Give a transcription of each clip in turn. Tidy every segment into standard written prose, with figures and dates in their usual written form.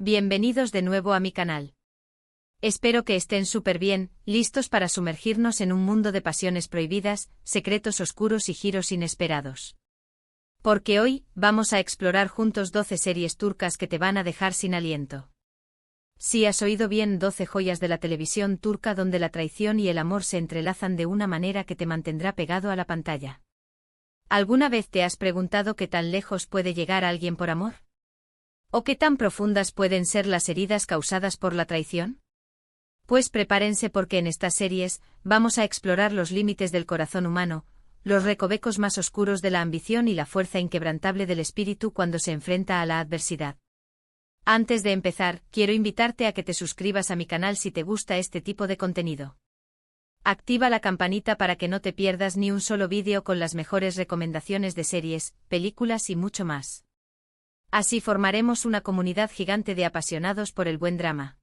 Bienvenidos de nuevo a mi canal. Espero que estén súper bien, listos para sumergirnos en un mundo de pasiones prohibidas, secretos oscuros y giros inesperados. Porque hoy, vamos a explorar juntos 12 series turcas que te van a dejar sin aliento. Sí, has oído bien, 12 joyas de la televisión turca donde la traición y el amor se entrelazan de una manera que te mantendrá pegado a la pantalla. ¿Alguna vez te has preguntado qué tan lejos puede llegar alguien por amor? ¿O qué tan profundas pueden ser las heridas causadas por la traición? Pues prepárense porque en estas series, vamos a explorar los límites del corazón humano, los recovecos más oscuros de la ambición y la fuerza inquebrantable del espíritu cuando se enfrenta a la adversidad. Antes de empezar, quiero invitarte a que te suscribas a mi canal si te gusta este tipo de contenido. Activa la campanita para que no te pierdas ni un solo vídeo con las mejores recomendaciones de series, películas y mucho más. Así formaremos una comunidad gigante de apasionados por el buen drama.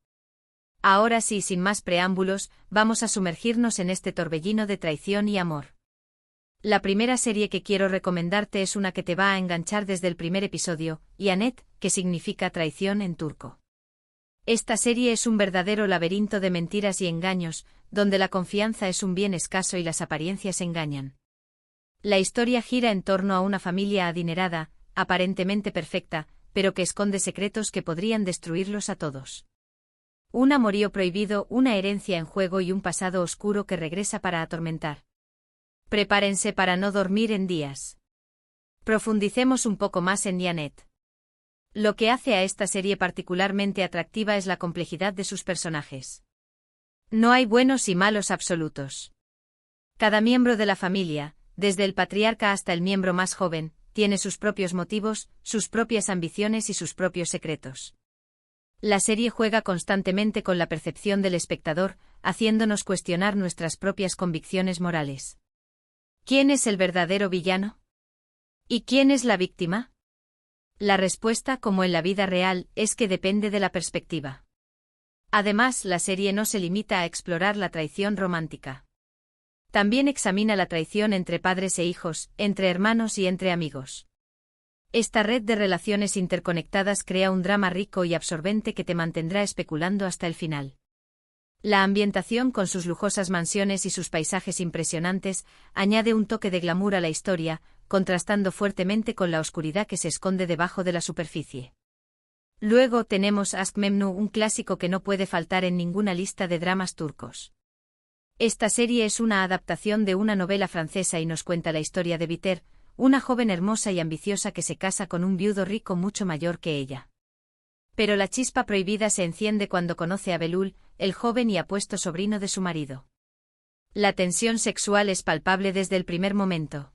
Ahora sí, sin más preámbulos, vamos a sumergirnos en este torbellino de traición y amor. La primera serie que quiero recomendarte es una que te va a enganchar desde el primer episodio, Ihanet, que significa traición en turco. Esta serie es un verdadero laberinto de mentiras y engaños, donde la confianza es un bien escaso y las apariencias engañan. La historia gira en torno a una familia adinerada, aparentemente perfecta, pero que esconde secretos que podrían destruirlos a todos. Un amorío prohibido, una herencia en juego y un pasado oscuro que regresa para atormentar. Prepárense para no dormir en días. Profundicemos un poco más en Ihanet. Lo que hace a esta serie particularmente atractiva es la complejidad de sus personajes. No hay buenos y malos absolutos. Cada miembro de la familia, desde el patriarca hasta el miembro más joven, tiene sus propios motivos, sus propias ambiciones y sus propios secretos. La serie juega constantemente con la percepción del espectador, haciéndonos cuestionar nuestras propias convicciones morales. ¿Quién es el verdadero villano? ¿Y quién es la víctima? La respuesta, como en la vida real, es que depende de la perspectiva. Además, la serie no se limita a explorar la traición romántica. También examina la traición entre padres e hijos, entre hermanos y entre amigos. Esta red de relaciones interconectadas crea un drama rico y absorbente que te mantendrá especulando hasta el final. La ambientación, con sus lujosas mansiones y sus paisajes impresionantes, añade un toque de glamour a la historia, contrastando fuertemente con la oscuridad que se esconde debajo de la superficie. Luego tenemos Aşk Memnu, un clásico que no puede faltar en ninguna lista de dramas turcos. Esta serie es una adaptación de una novela francesa y nos cuenta la historia de Biter, una joven hermosa y ambiciosa que se casa con un viudo rico mucho mayor que ella. Pero la chispa prohibida se enciende cuando conoce a Belul, el joven y apuesto sobrino de su marido. La tensión sexual es palpable desde el primer momento.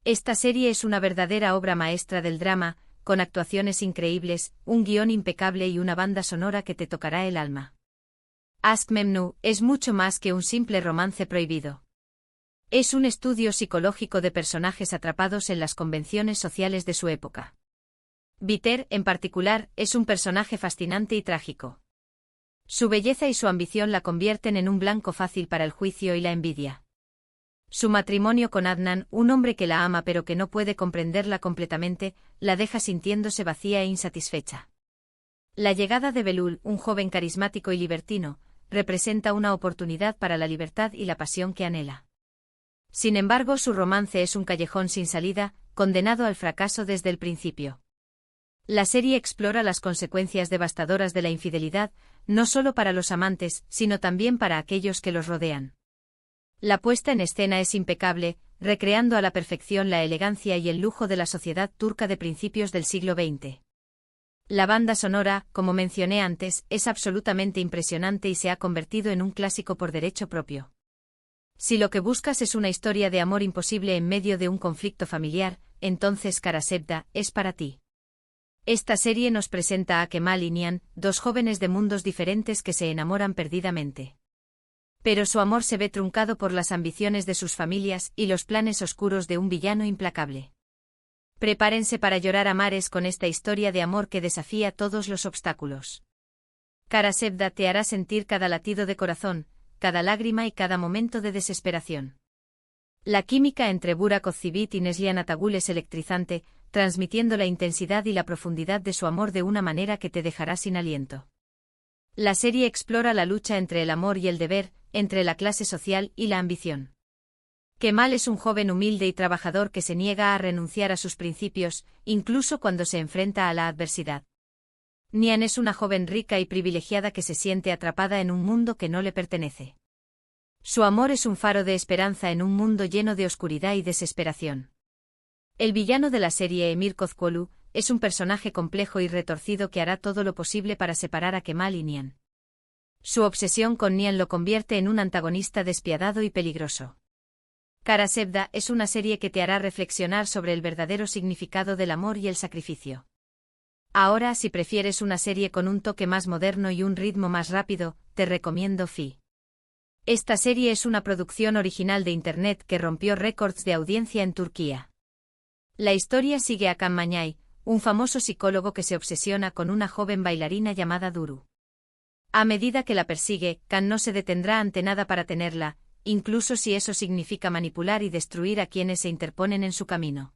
Esta serie es una verdadera obra maestra del drama, con actuaciones increíbles, un guión impecable y una banda sonora que te tocará el alma. Aşk Memnu es mucho más que un simple romance prohibido. Es un estudio psicológico de personajes atrapados en las convenciones sociales de su época. Biter, en particular, es un personaje fascinante y trágico. Su belleza y su ambición la convierten en un blanco fácil para el juicio y la envidia. Su matrimonio con Adnan, un hombre que la ama pero que no puede comprenderla completamente, la deja sintiéndose vacía e insatisfecha. La llegada de Belul, un joven carismático y libertino, representa una oportunidad para la libertad y la pasión que anhela. Sin embargo, su romance es un callejón sin salida, condenado al fracaso desde el principio. La serie explora las consecuencias devastadoras de la infidelidad, no solo para los amantes, sino también para aquellos que los rodean. La puesta en escena es impecable, recreando a la perfección la elegancia y el lujo de la sociedad turca de principios del siglo XX. La banda sonora, como mencioné antes, es absolutamente impresionante y se ha convertido en un clásico por derecho propio. Si lo que buscas es una historia de amor imposible en medio de un conflicto familiar, entonces Karasevda es para ti. Esta serie nos presenta a Kemal y Nihan, dos jóvenes de mundos diferentes que se enamoran perdidamente. Pero su amor se ve truncado por las ambiciones de sus familias y los planes oscuros de un villano implacable. Prepárense para llorar a mares con esta historia de amor que desafía todos los obstáculos. Karasevda te hará sentir cada latido de corazón, cada lágrima y cada momento de desesperación. La química entre Burak Özçivit y Neslihan Atagül es electrizante, transmitiendo la intensidad y la profundidad de su amor de una manera que te dejará sin aliento. La serie explora la lucha entre el amor y el deber, entre la clase social y la ambición. Kemal es un joven humilde y trabajador que se niega a renunciar a sus principios, incluso cuando se enfrenta a la adversidad. Nihan es una joven rica y privilegiada que se siente atrapada en un mundo que no le pertenece. Su amor es un faro de esperanza en un mundo lleno de oscuridad y desesperación. El villano de la serie, Emir Kozkolu, es un personaje complejo y retorcido que hará todo lo posible para separar a Kemal y Nihan. Su obsesión con Nihan lo convierte en un antagonista despiadado y peligroso. Kara Sevda es una serie que te hará reflexionar sobre el verdadero significado del amor y el sacrificio. Ahora, si prefieres una serie con un toque más moderno y un ritmo más rápido, te recomiendo Fi. Esta serie es una producción original de Internet que rompió récords de audiencia en Turquía. La historia sigue a Can Mañay, un famoso psicólogo que se obsesiona con una joven bailarina llamada Duru. A medida que la persigue, Can no se detendrá ante nada para tenerla, incluso si eso significa manipular y destruir a quienes se interponen en su camino.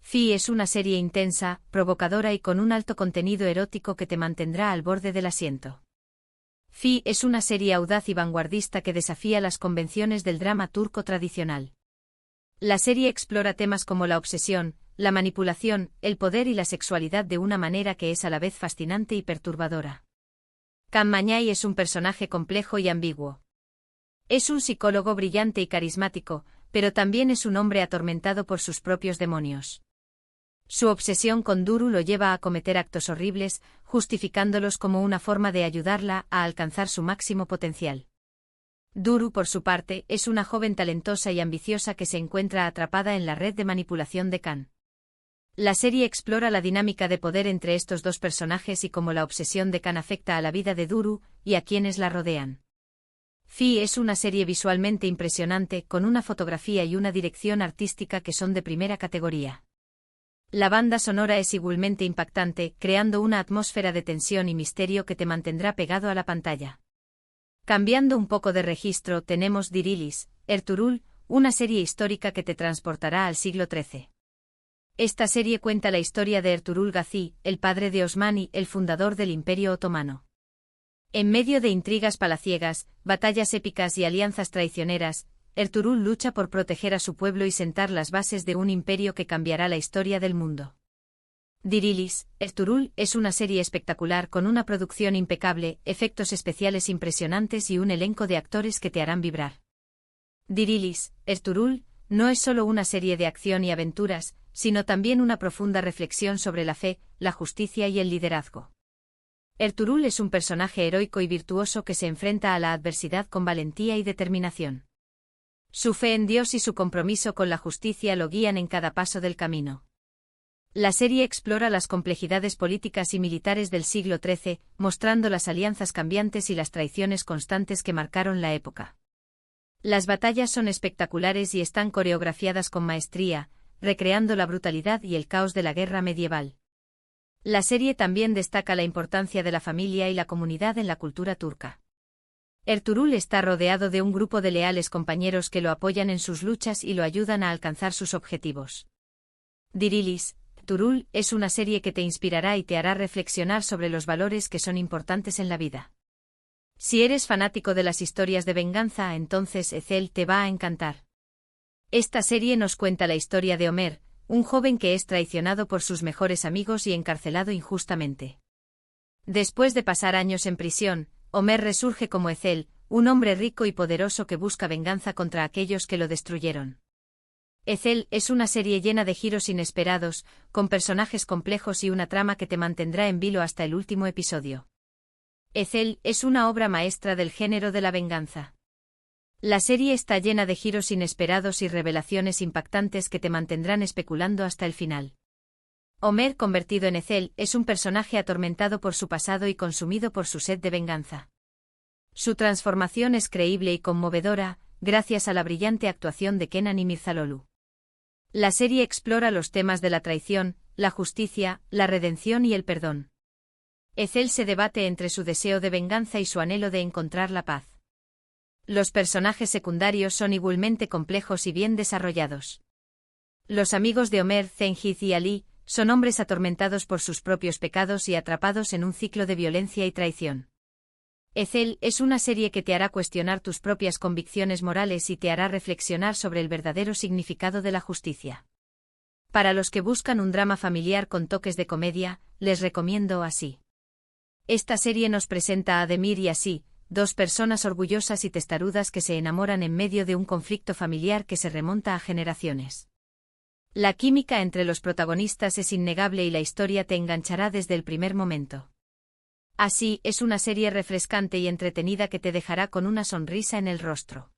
Fi es una serie intensa, provocadora y con un alto contenido erótico que te mantendrá al borde del asiento. Fi es una serie audaz y vanguardista que desafía las convenciones del drama turco tradicional. La serie explora temas como la obsesión, la manipulación, el poder y la sexualidad de una manera que es a la vez fascinante y perturbadora. Can Mañay es un personaje complejo y ambiguo. Es un psicólogo brillante y carismático, pero también es un hombre atormentado por sus propios demonios. Su obsesión con Duru lo lleva a cometer actos horribles, justificándolos como una forma de ayudarla a alcanzar su máximo potencial. Duru, por su parte, es una joven talentosa y ambiciosa que se encuentra atrapada en la red de manipulación de Can. La serie explora la dinámica de poder entre estos dos personajes y cómo la obsesión de Can afecta a la vida de Duru y a quienes la rodean. Fi es una serie visualmente impresionante, con una fotografía y una dirección artística que son de primera categoría. La banda sonora es igualmente impactante, creando una atmósfera de tensión y misterio que te mantendrá pegado a la pantalla. Cambiando un poco de registro, tenemos Dirilis, Ertuğrul, una serie histórica que te transportará al siglo XIII. Esta serie cuenta la historia de Ertuğrul Gazi, el padre de Osmani, el fundador del Imperio Otomano. En medio de intrigas palaciegas, batallas épicas y alianzas traicioneras, Ertuğrul lucha por proteger a su pueblo y sentar las bases de un imperio que cambiará la historia del mundo. Dirilis, Ertuğrul es una serie espectacular con una producción impecable, efectos especiales impresionantes y un elenco de actores que te harán vibrar. Dirilis, Ertuğrul, no es solo una serie de acción y aventuras, sino también una profunda reflexión sobre la fe, la justicia y el liderazgo. Ertuğrul es un personaje heroico y virtuoso que se enfrenta a la adversidad con valentía y determinación. Su fe en Dios y su compromiso con la justicia lo guían en cada paso del camino. La serie explora las complejidades políticas y militares del siglo XIII, mostrando las alianzas cambiantes y las traiciones constantes que marcaron la época. Las batallas son espectaculares y están coreografiadas con maestría, recreando la brutalidad y el caos de la guerra medieval. La serie también destaca la importancia de la familia y la comunidad en la cultura turca. Ertuğrul está rodeado de un grupo de leales compañeros que lo apoyan en sus luchas y lo ayudan a alcanzar sus objetivos. Dirilis, Ertuğrul, es una serie que te inspirará y te hará reflexionar sobre los valores que son importantes en la vida. Si eres fanático de las historias de venganza, entonces Ezel te va a encantar. Esta serie nos cuenta la historia de Ömer, un joven que es traicionado por sus mejores amigos y encarcelado injustamente. Después de pasar años en prisión, Ömer resurge como Ezel, un hombre rico y poderoso que busca venganza contra aquellos que lo destruyeron. Ezel es una serie llena de giros inesperados, con personajes complejos y una trama que te mantendrá en vilo hasta el último episodio. Ezel es una obra maestra del género de la venganza. La serie está llena de giros inesperados y revelaciones impactantes que te mantendrán especulando hasta el final. Ömer, convertido en Ezel, es un personaje atormentado por su pasado y consumido por su sed de venganza. Su transformación es creíble y conmovedora, gracias a la brillante actuación de Kenan İmirzalıoğlu. La serie explora los temas de la traición, la justicia, la redención y el perdón. Ezel se debate entre su deseo de venganza y su anhelo de encontrar la paz. Los personajes secundarios son igualmente complejos y bien desarrollados. Los amigos de Homer, Zengiz y Ali, son hombres atormentados por sus propios pecados y atrapados en un ciclo de violencia y traición. Ethel es una serie que te hará cuestionar tus propias convicciones morales y te hará reflexionar sobre el verdadero significado de la justicia. Para los que buscan un drama familiar con toques de comedia, les recomiendo Así. Esta serie nos presenta a Demir y Así, dos personas orgullosas y testarudas que se enamoran en medio de un conflicto familiar que se remonta a generaciones. La química entre los protagonistas es innegable y la historia te enganchará desde el primer momento. Así es una serie refrescante y entretenida que te dejará con una sonrisa en el rostro.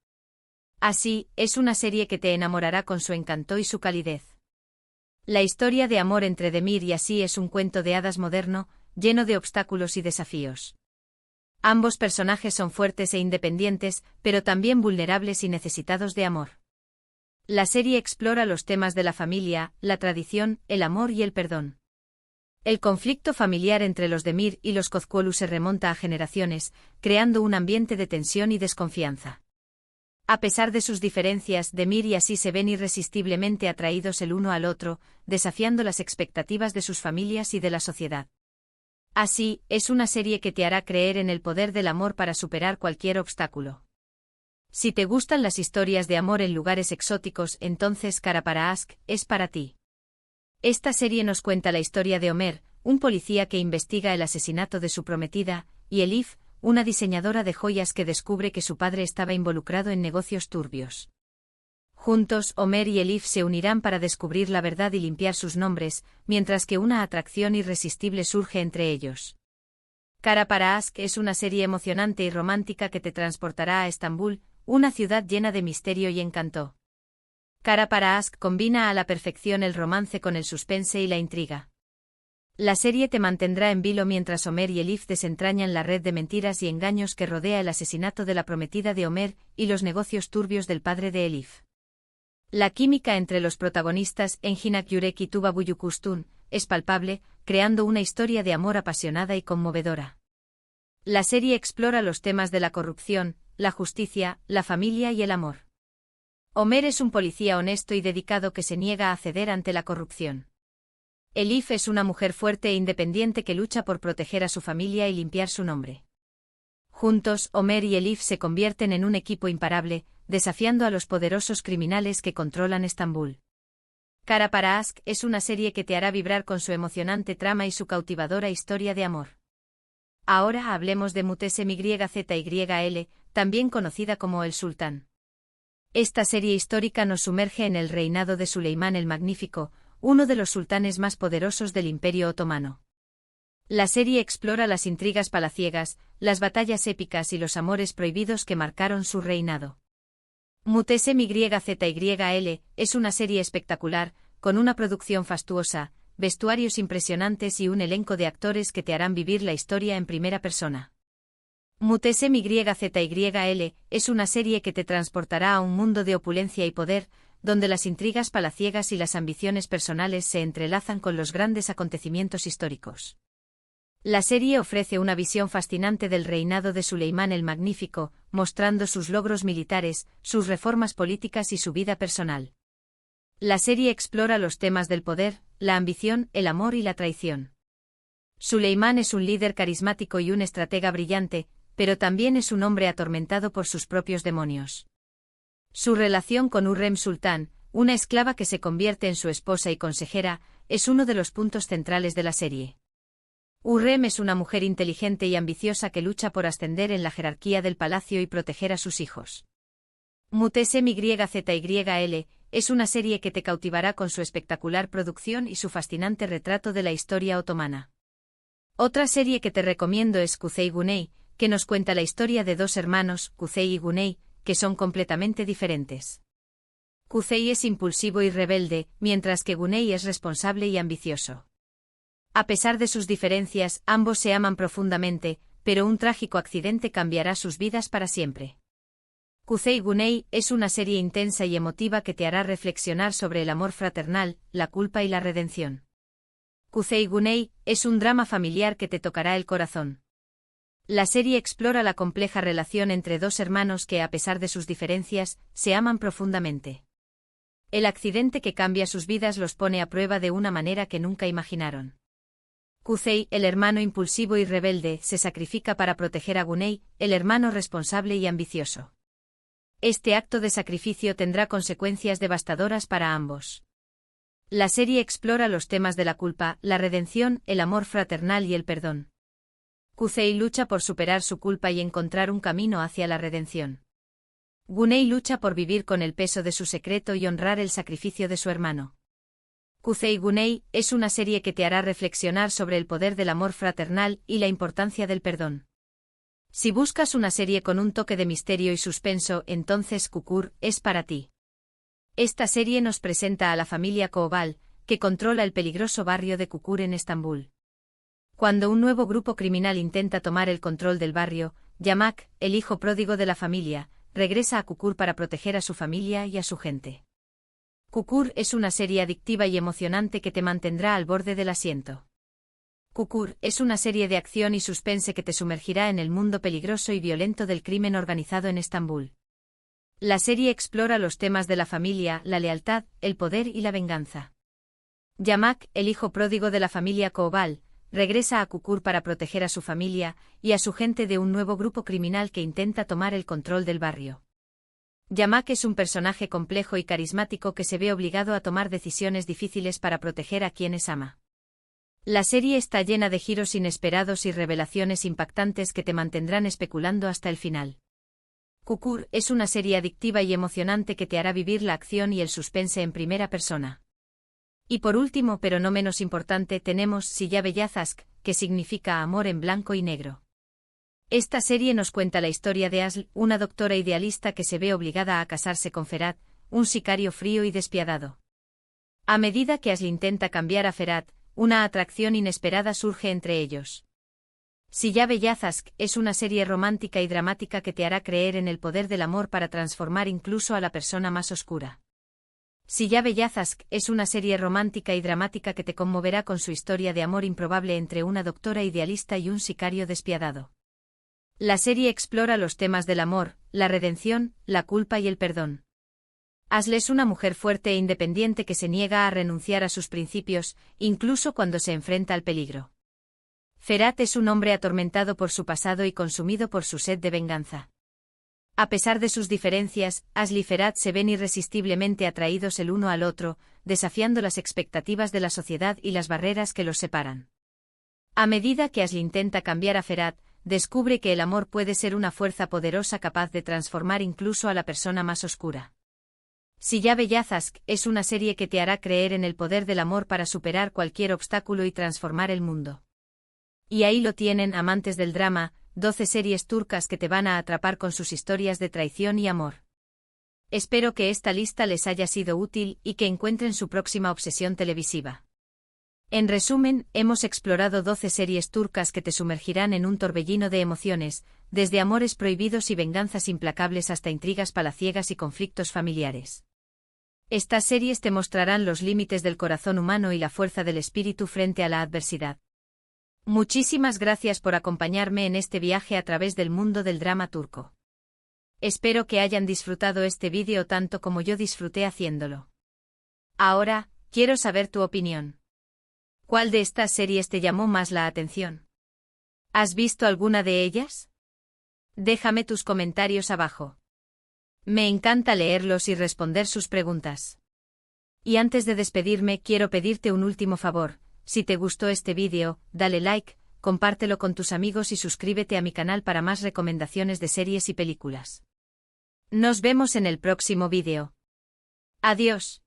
Así es una serie que te enamorará con su encanto y su calidez. La historia de amor entre Demir y Así es un cuento de hadas moderno, lleno de obstáculos y desafíos. Ambos personajes son fuertes e independientes, pero también vulnerables y necesitados de amor. La serie explora los temas de la familia, la tradición, el amor y el perdón. El conflicto familiar entre los Demir y los Kozkuolu se remonta a generaciones, creando un ambiente de tensión y desconfianza. A pesar de sus diferencias, Demir y Así se ven irresistiblemente atraídos el uno al otro, desafiando las expectativas de sus familias y de la sociedad. Así, es una serie que te hará creer en el poder del amor para superar cualquier obstáculo. Si te gustan las historias de amor en lugares exóticos, entonces Cara para Ask es para ti. Esta serie nos cuenta la historia de Homer, un policía que investiga el asesinato de su prometida, y Elif, una diseñadora de joyas que descubre que su padre estaba involucrado en negocios turbios. Juntos, Homer y Elif se unirán para descubrir la verdad y limpiar sus nombres, mientras que una atracción irresistible surge entre ellos. Cara para Ask es una serie emocionante y romántica que te transportará a Estambul, una ciudad llena de misterio y encanto. Cara para Ask combina a la perfección el romance con el suspense y la intriga. La serie te mantendrá en vilo mientras Homer y Elif desentrañan la red de mentiras y engaños que rodea el asesinato de la prometida de Homer y los negocios turbios del padre de Elif. La química entre los protagonistas, Enginak Yurek y Tuba Buyukustun, es palpable, creando una historia de amor apasionada y conmovedora. La serie explora los temas de la corrupción, la justicia, la familia y el amor. Homer es un policía honesto y dedicado que se niega a ceder ante la corrupción. Elif es una mujer fuerte e independiente que lucha por proteger a su familia y limpiar su nombre. Juntos, Homer y Elif se convierten en un equipo imparable, desafiando a los poderosos criminales que controlan Estambul. Cara para Ask es una serie que te hará vibrar con su emocionante trama y su cautivadora historia de amor. Ahora hablemos de Mutesem YZYL, también conocida como El Sultán. Esta serie histórica nos sumerge en el reinado de Suleimán el Magnífico, uno de los sultanes más poderosos del Imperio Otomano. La serie explora las intrigas palaciegas, las batallas épicas y los amores prohibidos que marcaron su reinado. Mutesem YZYL es una serie espectacular, con una producción fastuosa, vestuarios impresionantes y un elenco de actores que te harán vivir la historia en primera persona. Mutesem YZYL es una serie que te transportará a un mundo de opulencia y poder, donde las intrigas palaciegas y las ambiciones personales se entrelazan con los grandes acontecimientos históricos. La serie ofrece una visión fascinante del reinado de Suleimán el Magnífico, mostrando sus logros militares, sus reformas políticas y su vida personal. La serie explora los temas del poder, la ambición, el amor y la traición. Suleimán es un líder carismático y un estratega brillante, pero también es un hombre atormentado por sus propios demonios. Su relación con Hurrem Sultán, una esclava que se convierte en su esposa y consejera, es uno de los puntos centrales de la serie. Hurrem es una mujer inteligente y ambiciosa que lucha por ascender en la jerarquía del palacio y proteger a sus hijos. Mutesem YZYL es una serie que te cautivará con su espectacular producción y su fascinante retrato de la historia otomana. Otra serie que te recomiendo es Kuzey Güney, que nos cuenta la historia de dos hermanos, Kuzey y Güney, que son completamente diferentes. Kuzey es impulsivo y rebelde, mientras que Güney es responsable y ambicioso. A pesar de sus diferencias, ambos se aman profundamente, pero un trágico accidente cambiará sus vidas para siempre. Kuzey Güney es una serie intensa y emotiva que te hará reflexionar sobre el amor fraternal, la culpa y la redención. Kuzey Güney es un drama familiar que te tocará el corazón. La serie explora la compleja relación entre dos hermanos que, a pesar de sus diferencias, se aman profundamente. El accidente que cambia sus vidas los pone a prueba de una manera que nunca imaginaron. Kusei, el hermano impulsivo y rebelde, se sacrifica para proteger a Gunei, el hermano responsable y ambicioso. Este acto de sacrificio tendrá consecuencias devastadoras para ambos. La serie explora los temas de la culpa, la redención, el amor fraternal y el perdón. Kusei lucha por superar su culpa y encontrar un camino hacia la redención. Gunei lucha por vivir con el peso de su secreto y honrar el sacrificio de su hermano. Kusei Gunei es una serie que te hará reflexionar sobre el poder del amor fraternal y la importancia del perdón. Si buscas una serie con un toque de misterio y suspenso, entonces Kukur es para ti. Esta serie nos presenta a la familia Koobal, que controla el peligroso barrio de Kukur en Estambul. Cuando un nuevo grupo criminal intenta tomar el control del barrio, Yamak, el hijo pródigo de la familia, regresa a Kukur para proteger a su familia y a su gente. Kukur es una serie adictiva y emocionante que te mantendrá al borde del asiento. Kukur es una serie de acción y suspense que te sumergirá en el mundo peligroso y violento del crimen organizado en Estambul. La serie explora los temas de la familia, la lealtad, el poder y la venganza. Yamak, el hijo pródigo de la familia Koobal, regresa a Kukur para proteger a su familia y a su gente de un nuevo grupo criminal que intenta tomar el control del barrio. Yamak es un personaje complejo y carismático que se ve obligado a tomar decisiones difíciles para proteger a quienes ama. La serie está llena de giros inesperados y revelaciones impactantes que te mantendrán especulando hasta el final. Kukur es una serie adictiva y emocionante que te hará vivir la acción y el suspense en primera persona. Y por último, pero no menos importante, tenemos Siya Beyazask, que significa amor en blanco y negro. Esta serie nos cuenta la historia de Asl, una doctora idealista que se ve obligada a casarse con Ferhat, un sicario frío y despiadado. A medida que Asl intenta cambiar a Ferhat, una atracción inesperada surge entre ellos. Siya Beyazask es una serie romántica y dramática que te hará creer en el poder del amor para transformar incluso a la persona más oscura. Siya Beyazask es una serie romántica y dramática que te conmoverá con su historia de amor improbable entre una doctora idealista y un sicario despiadado. La serie explora los temas del amor, la redención, la culpa y el perdón. Asl es una mujer fuerte e independiente que se niega a renunciar a sus principios, incluso cuando se enfrenta al peligro. Ferhat es un hombre atormentado por su pasado y consumido por su sed de venganza. A pesar de sus diferencias, Asl y Ferhat se ven irresistiblemente atraídos el uno al otro, desafiando las expectativas de la sociedad y las barreras que los separan. A medida que Asl intenta cambiar a Ferhat, descubre que el amor puede ser una fuerza poderosa capaz de transformar incluso a la persona más oscura. Siya Beyazask es una serie que te hará creer en el poder del amor para superar cualquier obstáculo y transformar el mundo. Y ahí lo tienen, amantes del drama, 12 series turcas que te van a atrapar con sus historias de traición y amor. Espero que esta lista les haya sido útil y que encuentren su próxima obsesión televisiva. En resumen, hemos explorado 12 series turcas que te sumergirán en un torbellino de emociones, desde amores prohibidos y venganzas implacables hasta intrigas palaciegas y conflictos familiares. Estas series te mostrarán los límites del corazón humano y la fuerza del espíritu frente a la adversidad. Muchísimas gracias por acompañarme en este viaje a través del mundo del drama turco. Espero que hayan disfrutado este vídeo tanto como yo disfruté haciéndolo. Ahora, quiero saber tu opinión. ¿Cuál de estas series te llamó más la atención? ¿Has visto alguna de ellas? Déjame tus comentarios abajo. Me encanta leerlos y responder sus preguntas. Y antes de despedirme, quiero pedirte un último favor. Si te gustó este vídeo, dale like, compártelo con tus amigos y suscríbete a mi canal para más recomendaciones de series y películas. Nos vemos en el próximo vídeo. Adiós.